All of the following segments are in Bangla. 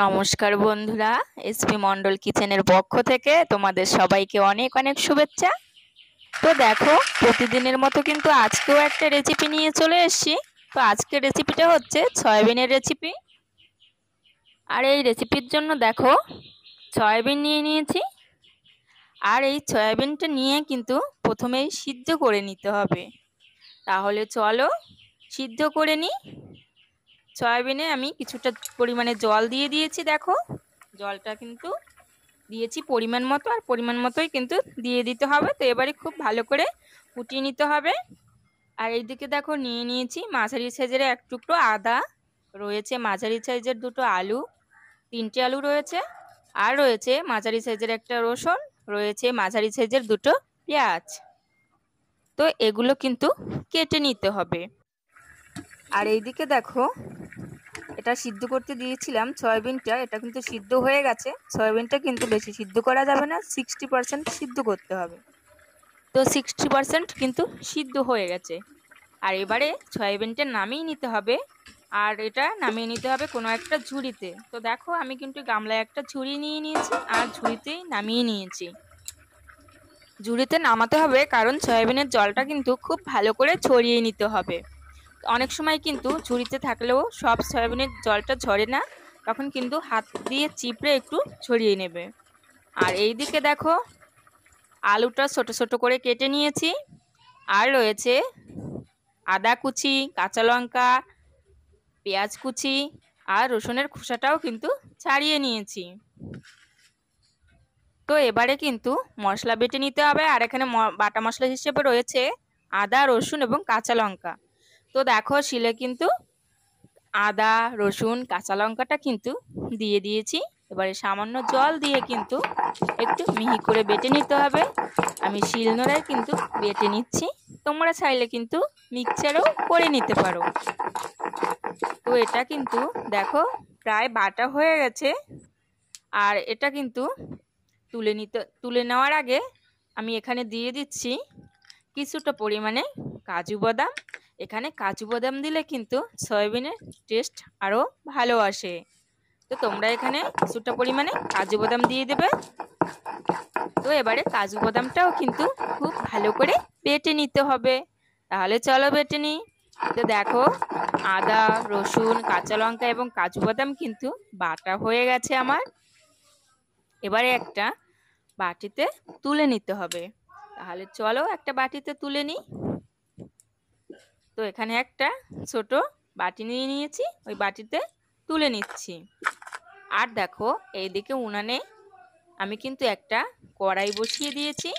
নমস্কার বন্ধুরা, এসপি মন্ডল কিচেনের পক্ষ থেকে তোমাদের সবাইকে অনেক অনেক শুভেচ্ছা। তো দেখো, প্রতিদিনের মতো কিন্তু আজকেও একটা রেসিপি নিয়ে চলে এসেছি। তো আজকের রেসিপিটা হচ্ছে সয়াবিনের রেসিপি। আর এই রেসিপির জন্য দেখো, সয়াবিন নিয়ে নিয়েছি। আর এই সয়াবিনটা নিয়ে কিন্তু প্রথমেই সিদ্ধ করে নিতে হবে। তাহলে চলো সিদ্ধ করে নিই। সয়াবিনে আমি কিছুটা পরিমাণে জল দিয়ে দিয়েছি। দেখো, জলটা কিন্তু দিয়েছি পরিমাণ মতো, আর পরিমাণ মতোই কিন্তু দিয়ে দিতে হবে। তো এবারে খুব ভালো করে ফুটিয়ে নিতে হবে। আর এইদিকে দেখো, নিয়ে নিয়েছি মাঝারি সাইজের এক টুকরো আদা, রয়েছে মাঝারি সাইজের দুটো আলু, তিনটে আলু রয়েছে, আর রয়েছে মাঝারি সাইজের একটা রসুন, রয়েছে মাঝারি সাইজের দুটো পেঁয়াজ। তো এগুলো কিন্তু কেটে নিতে হবে। আর এইদিকে দেখো, এটা সিদ্ধ করতে দিয়েছিলাম সয়াবিনটা, এটা কিন্তু সিদ্ধ হয়ে গেছে। সয়াবিনটা কিন্তু বেশি সিদ্ধ করা যাবে না, 60% সিদ্ধ করতে হবে। তো 60% কিন্তু সিদ্ধ হয়ে গেছে। আর এবারে সয়াবিনটা নামিয়ে নিতে হবে। আর এটা নামিয়ে নিতে হবে কোনো একটা ঝুড়িতে। তো দেখো, আমি কিন্তু গামলায় একটা ঝুড়ি নিয়ে নিয়েছি, আর ঝুড়িতেই নামিয়ে নিয়েছি। ঝুড়িতে নামাতে হবে কারণ সয়াবিনের জলটা কিন্তু খুব ভালো করে ছড়িয়ে নিতে হবে। অনেক সময় কিন্তু ঝুড়িতে থাকলেও সব সয়াবিনের জলটা ঝরে না, তখন কিন্তু হাত দিয়ে চিপড়ে একটু ছড়িয়ে নেবে। আর এই দিকে দেখো, আলুটা ছোট ছোট করে কেটে নিয়েছি। আর রয়েছে আদা কুচি, কাঁচা লঙ্কা, পেঁয়াজ কুচি, আর রসুনের খোসাটাও কিন্তু ছাড়িয়ে নিয়েছি। তো এবারে কিন্তু মশলা বেটে নিতে হবে। আর এখানে বাটা মশলা হিসেবে রয়েছে আদা, রসুন এবং কাঁচা লঙ্কা। তো দেখো, শিলে কিন্তু আদা, রসুন, কাঁচা লঙ্কাটা কিন্তু দিয়ে দিয়েছি। এবারে সামান্য জল দিয়ে কিন্তু একটু মিহি করে বেটে নিতে হবে। আমি শিলনোড়ায় কিন্তু বেটে নিচ্ছি, তোমরা চাইলে কিন্তু মিক্সচারও করে নিতে পারো। তো এটা কিন্তু দেখো প্রায় বাটা হয়ে গেছে। আর এটা কিন্তু তুলে নেওয়ার আগে আমি এখানে দিয়ে দিচ্ছি কিছুটা পরিমাণে কাজু বাদাম। এখানে কাজু বাদাম দিলে কিন্তু সয়াবিনের টেস্ট আরও ভালো আসে। তো তোমরা এখানে কিছুটা পরিমাণে কাজু বাদাম দিয়ে দেবে। তো এবারে কাজু বাদামটাও কিন্তু খুব ভালো করে বেটে নিতে হবে। তাহলে চলো বেটে নিই। তো দেখো, আদা, রসুন, কাঁচা লঙ্কা এবং কাজু বাদাম কিন্তু বাটা হয়ে গেছে আমার। এবারে একটা বাটিতে তুলে নিতে হবে। তাহলে চলো একটা বাটিতে তুলে নিই। তো এখানে একটা ছোট বাটি নিয়ে নিয়েছি, ওই বাটিতে তুলে নিচ্ছি। আর দেখো, এইদিকে উনানে আমি কিন্তু একটা কড়াই বসিয়ে দিয়েছি।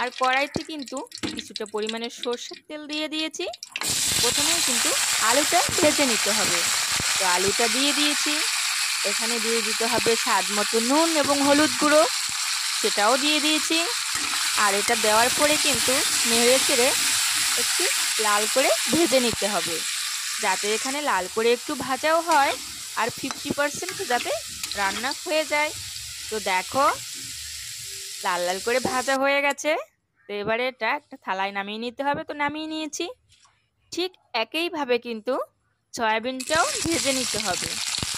আর কড়াইতে কিন্তু কিছুটা পরিমাণে সর্ষের তেল দিয়ে দিয়েছি। প্রথমেই কিন্তু আলুটা ভেজে নিতে হবে। তো আলুটা দিয়ে দিয়েছি। এখানে দিয়ে দিতে হবে স্বাদ মতো নুন এবং হলুদ গুঁড়ো, সেটাও দিয়ে দিয়েছি। আর এটা দেওয়ার পরে কিন্তু নেড়ে চেড়ে একটু লাল করে ভেজে নিতে হবে, যাতে এখানে লাল করে একটু ভাজাও হয় আর 50% যাতে রান্না হয়ে যায়। তো দেখো, লাল লাল করে ভাজা হয়ে গেছে। তো এবারে এটা একটা থালায় নামিয়ে নিতে হবে। তো নামিয়ে নিয়েছি। ঠিক একইভাবে কিন্তু সয়াবিনটাও ভেজে নিতে হবে।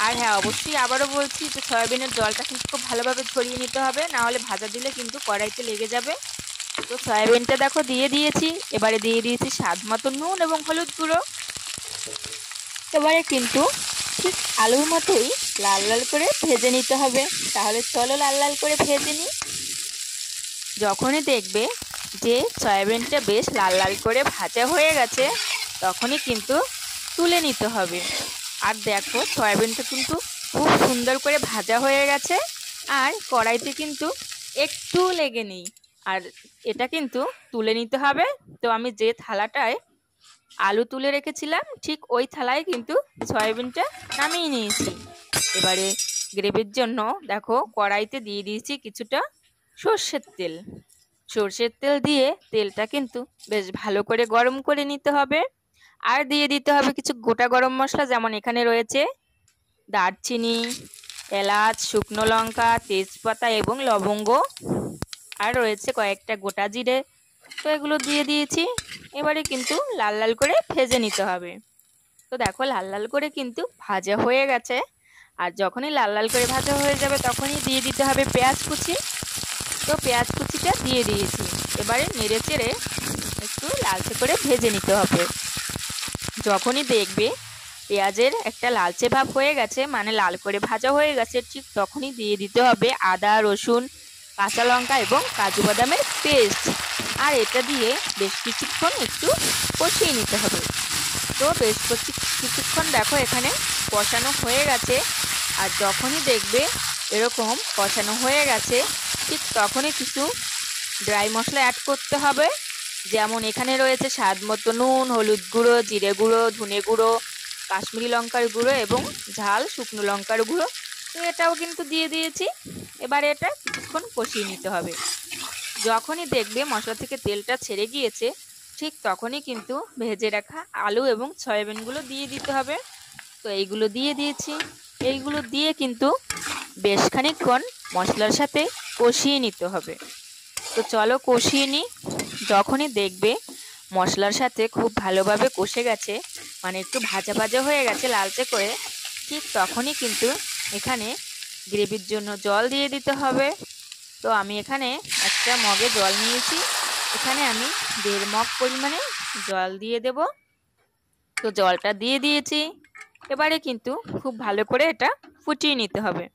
আর হ্যাঁ, অবশ্যই আবারও বলছি যে সয়াবিনের জলটা কিন্তু খুব ভালোভাবে ছড়িয়ে নিতে হবে, না হলে ভাজা দিলে কিন্তু কড়াইতে লেগে যাবে। তো সয়াবিনটা দেখো দিয়ে দিয়েছি। এবারে দিয়ে দিয়েছি স্বাদ মতো নুন এবং হলুদ গুঁড়ো। এবারে কিন্তু ঠিক আলুর মতোই লাল লাল করে ভেজে নিতে হবে। তাহলে চলো লাল লাল করে ভেজে নিই। যখনই দেখবে যে সয়াবিনটা বেশ লাল লাল করে ভাজা হয়ে গেছে, তখনই কিন্তু তুলে নিতে হবে। আর দেখো, সয়াবিনটা কিন্তু খুব সুন্দর করে ভাজা হয়ে গেছে, আর কড়াইতে কিন্তু একটু লেগে নেই। আর এটা কিন্তু তুলে নিতে হবে। তো আমি যে থালাটায় আলু তুলে রেখেছিলাম, ঠিক ওই থালায় কিন্তু সয়াবিনটা নামিয়ে নিয়েছি। এবারে গ্রেভির জন্য দেখো, কড়াইতে দিয়ে দিয়েছি কিছুটা সর্ষের তেল। সর্ষের তেল দিয়ে তেলটা কিন্তু বেশ ভালো করে গরম করে নিতে হবে। আর দিয়ে দিতে হবে কিছু গোটা গরম মশলা, যেমন এখানে রয়েছে দারচিনি, এলাচ, শুকনো লঙ্কা, তেজপাতা এবং লবঙ্গ, আর রয়েছে কয়েকটা গোটা জিরে। তো এগুলো দিয়ে দিয়েছি। এবারে কিন্তু লাল লাল করে ভেজে নিতে হবে। তো দেখো, লাল লাল করে কিন্তু ভাজা হয়ে গেছে। আর যখনই লাল লাল করে ভাজা হয়ে যাবে তখনই দিয়ে দিতে হবে পেঁয়াজ কুচি। তো পেঁয়াজ কুচিটা দিয়ে দিয়েছি। এবারে নেড়ে চেড়ে একটু লালচে করে ভেজে নিতে হবে। যখনই দেখবে পেঁয়াজের একটা লালচে ভাব হয়ে গেছে, মানে লাল করে ভাজা হয়ে গেছে, ঠিক তখনই দিয়ে দিতে হবে আদা, রসুন, কাঁচা লঙ্কা এবং কাজু বাদামের পেস্ট। আর এটা দিয়ে বেশ কিছুক্ষণ একটু কষিয়ে নিতে হবে। তো বেশ কিছুক্ষণ দেখো এখানে কষানো হয়ে গেছে। আর যখনই দেখবে এরকম কষানো হয়ে গেছে, ঠিক তখনই কিছু ড্রাই মশলা অ্যাড করতে হবে। যেমন এখানে রয়েছে স্বাদ মতো নুন, হলুদ গুঁড়ো, জিরে গুঁড়ো, ধনে গুঁড়ো, কাশ্মীরি লঙ্কার গুঁড়ো এবং ঝাল শুকনো লঙ্কার গুঁড়ো। তো এটাও কিন্তু দিয়ে দিয়েছি। এবারে এটা কিছুক্ষণ কষিয়ে নিতে হবে। যখনই দেখবে মশলা থেকে তেলটা ছেড়ে গিয়েছে, ঠিক তখনই কিন্তু ভেজে রাখা আলু এবং সয়াবিনগুলো দিয়ে দিতে হবে। তো এইগুলো দিয়ে দিয়েছি। এইগুলো দিয়ে কিন্তু বেশ খানিকক্ষণ মশলার সাথে কষিয়ে নিতে হবে। তো চলো কষিয়ে নিই। যখনই দেখবে মশলার সাথে খুব ভালোভাবে কষে গেছে, মানে একটু ভাজা ভাজা হয়ে গেছে লালচে করে, ঠিক তখনই কিন্তু এখানে গ্রেভির জন্য জল দিয়ে দিতে হবে। তো আমি এখানে একটা মগে জল নিয়েছি। এখানে আমি 1.5 মগ পরিমাণে জল দিয়ে দেব। তো জলটা দিয়ে দিয়েছি। এবারে কিন্তু খুব ভালো করে এটা ফুটিয়ে নিতে হবে।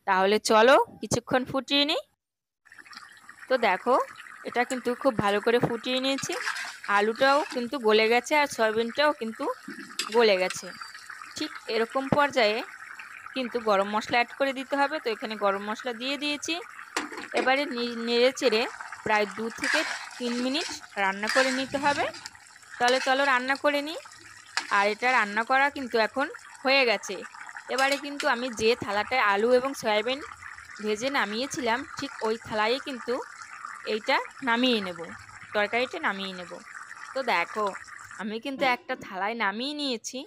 তাহলে চলো কিছুক্ষণ ফুটিয়ে নিই। তো দেখো এটা কিন্তু খুব ভালো করে ফুটিয়ে নিয়েছি। আলুটাও কিন্তু গলে গেছে আর সয়াবিনটাও কিন্তু গলে গেছে। ঠিক এরকম পর্যায়ে কিন্তু গরম মশলা অ্যাড করে দিতে হবে। তো এখানে গরম মশলা দিয়ে দিয়েছি। এবারে নেড়ে চেড়ে প্রায় 2 থেকে 3 মিনিট রান্না করে নিতে হবে। তাহলে চলো রান্না করে নিই। আর এটা রান্না করা কিন্তু এখন হয়ে গেছে। এবারে কিন্তু আমি যে থালাটায় আলু এবং সয়াবিন ভেজে নামিয়েছিলাম, ঠিক ওই থালায় কিন্তু এইটা নামিয়ে নেব, তরকারিটা নামিয়ে নেব। তো দেখো আমি কিন্তু একটা থালায় নামিয়ে নিয়েছি।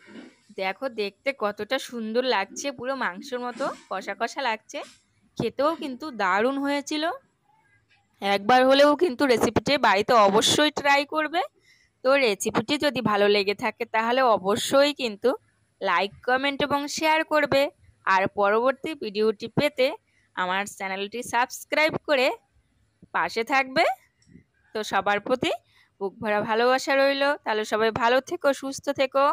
দেখো দেখতে কতটা সুন্দর লাগছে, পুরো মাংসের মতো কষা কষা লাগছে। খেতেও কিন্তু দারুণ হয়েছিল। একবার হলেও কিন্তু রেসিপিটি বাড়িতে অবশ্যই ট্রাই করবে। তো রেসিপিটি যদি ভালো লেগে থাকে তাহলে অবশ্যই কিন্তু লাইক, কমেন্ট এবং শেয়ার করবে। আর পরবর্তী ভিডিওটি পেতে আমার চ্যানেলটি সাবস্ক্রাইব করে পাশে থাকবে। তো সবার প্রতি বুক ভরা ভালোবাসা রইলো। তাহলে সবাই ভালো থেকো, সুস্থ থেকো।